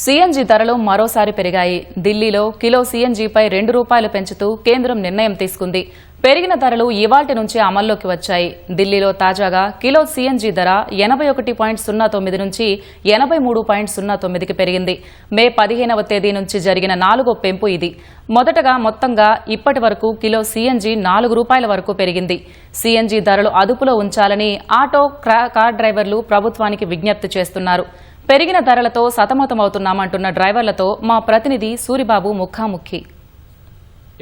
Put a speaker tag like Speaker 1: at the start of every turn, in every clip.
Speaker 1: CNG ధరలు మరోసారి పెరిగాయి. ఢిల్లీలో కిలో సీఎన్జీపై ₹2 పెంచుతూ కేంద్రం నిర్ణయం తీసుకుంది. పెరిగిన ధరలు ఇవాల్టి నుంచి అమల్లోకి వచ్చాయి. ఢిల్లీలో తాజాగా కిలో సీఎన్జీ ధర 81.09 నుంచి 83.09కి పెరిగింది. మే 15వ తేదీ నుంచి జరిగిన 4వ పెంపు ఇది. మొత్తంగా ఇప్పటి వరకు కిలో సీఎన్జీ ₹4 వరకు పెరిగింది. సీఎన్జీ ధరలు అదుపులో ఉంచాలని ఆటో కార్ డ్రైవర్లు ప్రభుత్వానికి విజ్ఞప్తి చేస్తున్నారు. పెరిగిన ధరలతో సతమతమవుతున్నామంటున్న డ్రైవర్లతో మా ప్రతినిధి సూరిబాబు ముఖాముఖి.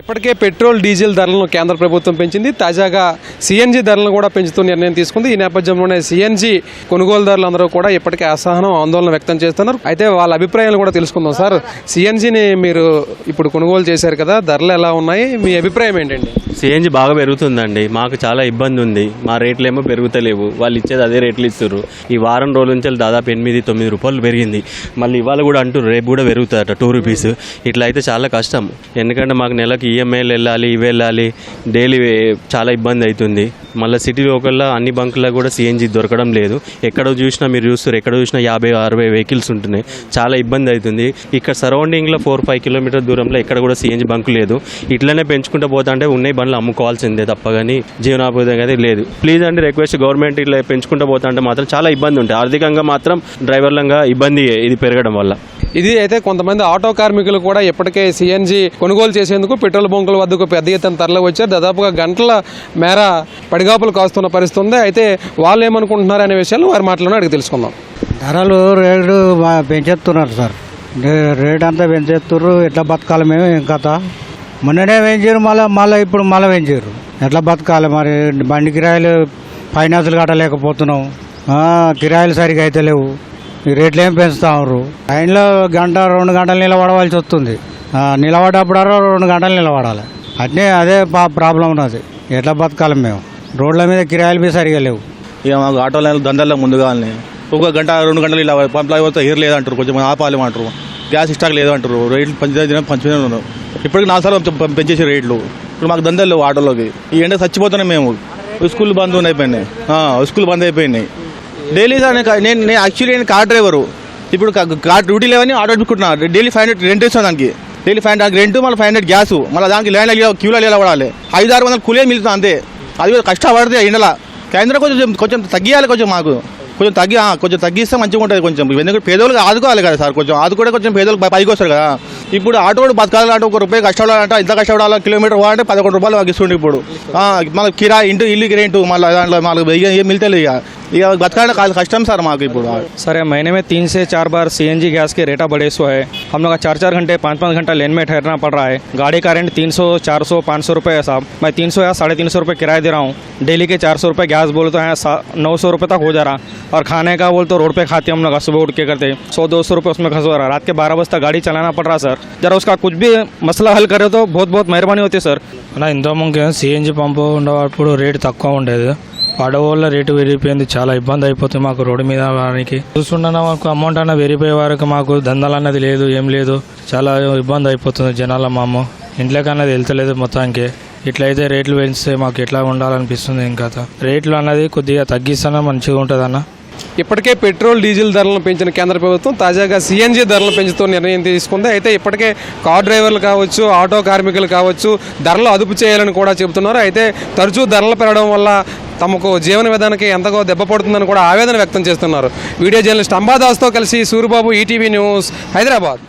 Speaker 2: ఇప్పటికే పెట్రోల్ డీజిల్ ధరలను కేంద్ర ప్రభుత్వం పెంచింది. తాజాగా సీఎన్జీ ధరలను కూడా పెంచుతూ నిర్ణయం తీసుకుంది. ఈ నేపథ్యంలోనే సీఎన్జీ కొనుగోలుదారులందరూ కూడా ఇప్పటికే అసహనం ఆందోళన వ్యక్తం చేస్తున్నారు. అయితే వాళ్ళ అభిప్రాయాలు కూడా తెలుసుకుందాం. సార్, సీఎన్జీని మీరు ఇప్పుడు కొనుగోలు చేశారు కదా, ధరలు ఎలా ఉన్నాయి, మీ అభిప్రాయం ఏంటండి?
Speaker 3: సీఎన్జీ బాగా పెరుగుతుందండి. మాకు చాలా ఇబ్బంది ఉంది. మా రేట్లు ఏమో పెరుగుతలేవు, వాళ్ళు ఇచ్చేది అదే రేట్లు ఇస్తారు. ఈ వారం రోజుల నుంచి దాదాపు ₹8-9 పెరిగింది. మళ్ళీ ఇవాళ కూడా అంటూ రేపు కూడా పెరుగుతారట ₹2. ఇట్లా అయితే చాలా కష్టం. ఎందుకంటే మాకు నెలకి ఈఎంఐలు వెళ్ళాలి, ఇవి వెళ్ళాలి, డైలీ చాలా ఇబ్బంది అవుతుంది. మళ్ళీ సిటీ లోకల్లో అన్ని బంకుల్లో కూడా సీఎన్జీ దొరకడం లేదు. ఎక్కడ చూసినా మీరు చూస్తారు, ఎక్కడ చూసినా 50-60 వెహికల్స్ ఉంటున్నాయి. చాలా ఇబ్బంది అవుతుంది. ఇక్కడ సరౌండింగ్లో 4-5 కిలోమీటర్ దూరంలో ఎక్కడ కూడా సీఎన్జీ బంకు లేదు. ఇట్లనే పెంచుకుంటూ పోతా అంటే ఉన్నాయి బండ్లు అమ్ముకోవాల్సిందే తప్ప కానీ జీవనోపాధి అయితే లేదు. ప్లీజ్ అండి, రిక్వెస్ట్, గవర్నమెంట్ ఇట్లా పెంచుకుంటూ పోతా అంటే మాత్రం చాలా ఇబ్బంది ఉంటుంది. ఆర్థికంగా మాత్రం డ్రైవర్లంగా ఇబ్బంది ఇది పెరగడం వల్ల.
Speaker 2: ఇది అయితే కొంతమంది ఆటో కార్మికులు కూడా ఇప్పటికే సీఎన్జీ కొనుగోలు చేసేందుకు పెట్రోల్ బంకుల వద్దకు పెద్ద ఎత్తున తరలి వచ్చారు. దాదాపుగా గంటల మేర పడిగాపులు కాస్తున్న పరిస్థితి ఉంది. అయితే వాళ్ళు ఏమనుకుంటున్నారు అనే విషయాలు వారి మాటలను అడిగి తెలుసుకుందాం.
Speaker 4: ధరలు రేటు పెంచేస్తున్నారు సార్. రేట్ అంతా పెంచేస్తున్నారు. ఎట్లా బతకాలి మేము? ఏం కథ? మొన్ననే పెంచారు, మళ్ళీ ఇప్పుడు పెంచారు. ఎట్లా బతకాలి మరి? బండి కిరాయిలు ఫైనాన్సులు కట్టలేకపోతున్నాం. కిరాయిలు సరిగా అయితే లేవు. ఈ రేట్లు ఏం పెంచుతా ఉన్నారు. లైన్లో 1-2 గంటలు నిలబడవలసి వస్తుంది. నిలబడ్డప్పుడు 2 గంటలు నిలబడాలి. అదే ప్రాబ్లం ఉన్నది. ఎట్లా బతకాలి మేము? రోడ్ల మీద కిరాయిలు సరిగా లేవు.
Speaker 5: ఇక మాకు ఆటో లైన్లు దందాల్లో ముందుగానే 1 గంట 2 గంటలు ఇలా పంపలేకపోతే ఎయిర్ లేదంటారు, కొంచెం ఆపాలి అంటారు, గ్యాస్ స్టాక్ లేదంటారు, రేట్లు పంచునే ఉన్నారు. ఇప్పటికి 4 సార్లు పెంచేసే రేట్లు. ఇప్పుడు మాకు దందాలు లేవు ఆటోలోకి. ఈ ఎండ చచ్చిపోతున్నాయి మేము. స్కూల్ బంద్ అయిపోయినాయి. స్కూల్ బంద్ అయిపోయినాయి. డైలీ నేను యాక్చువల్లీ కార్ డ్రైవరు. ఇప్పుడు కార్ డ్యూటీ లేవని ఆటో పెట్టుకుంటున్నా. డైలీ 500 రెంట్ ఇస్తాను. దానికి డైలీ 500 రెంట్, మళ్ళీ 500 గ్యాస్, మళ్ళీ దానికి లైన్ క్యూలో నిలబడాలి. 500-600 కూలే మిగులుతుంది అంతే. అది కష్టపడితే ఎండలా. కేంద్రం కొంచెం తగ్గియాలి. కొంచెం తగ్గిస్తే మంచిగా ఉంటుంది. కొంచెం ఎందుకంటే పేదోళ్ళకి ఆదుకోవాలి కదా సార్. కొంచెం ఆదుకుంటే కొంచెం పేదోళ్ళకి పైకి వస్తారు కదా. ఇప్పుడు ఆటో బతకాలంటే ₹1 కష్టపడాలంటే ఇంత కష్టపడాలి. కిలోమీటర్ పోవాలంటే ₹11 మాకు ఇస్తుండే. ఇప్పుడు మళ్ళీ కిరాయి ఇల్లు రెంటు, మళ్ళీ దాంట్లో మాకు ఏం మిగతాయి. ఇక बतकाना कस्टम सर माँ
Speaker 6: सर महीने में 3 से 4 बार सीएनजी गैस के रेटा बढ़े सो है. हम लोग 4-4 घंटे 5-5 घंटा लेन में ठहरना पड़ रहा है. गाड़ी का रेंट 300, 400, 500 रुपये है साहब. मैं 300 या 350 रुपये किराया दे रहा हूँ. डेली के 400 रुपये गैस बोले तो है 900 रुपये तक हो जा रहा. और खाने का बोल तो रोड पे खाते हम लोग सुबह उठ के करते 100-200 रुपये उसमें खर्च हो रहा. रात के 12 बजे तक गाड़ी चलाना पड़ रहा सर. जरा उसका कुछ भी मसला हल करे तो बहुत मेहरबानी होती है सर.
Speaker 7: ఇంతకుముందు సీఎన్జీ పంపు ఉండేటప్పుడు రేటు తక్కువ ఉండేది. పడవల్ల రేటు పెరిగిపోయింది. చాలా ఇబ్బంది అయిపోతుంది మాకు రోడ్డు మీద వారికి. చూస్తుండగా మాకు అమౌంట్ అన్న పెరిగిపోయే వారికి మాకు దందాలు అన్నది లేదు, ఏం లేదు. చాలా ఇబ్బంది అయిపోతుంది జనాల. మా అమ్మ ఇంట్లోకి అన్నది వెళ్తలేదు మొత్తానికి. ఇట్లయితే రేట్లు పెంచితే మాకు ఎట్లా ఉండాలనిపిస్తుంది. ఇంకా రేట్లు అన్నది కొద్దిగా తగ్గిస్తేనే మంచిగా ఉంటుంది అన్న.
Speaker 2: ఇప్పటికే పెట్రోల్ డీజిల్ ధరలను పెంచిన కేంద్ర ప్రభుత్వం తాజాగా సీఎన్జీ ధరలను పెంచుతూ నిర్ణయం తీసుకుంది. అయితే ఇప్పటికే కార్ డ్రైవర్లు కావచ్చు, ఆటో కార్మికులు కావచ్చు, ధరలు అదుపు చేయాలని కూడా చెబుతున్నారు. అయితే తరచూ ధరలు పెరగడం వల్ల తమకు జీవన విధానానికి ఎంతగా దెబ్బ పడుతుందని కూడా ఆవేదన వ్యక్తం చేస్తున్నారు. వీడియో జర్నలిస్ట్ అంబాదాస్తో కలిసి సూరిబాబు, ఈటీవీ న్యూస్, హైదరాబాద్.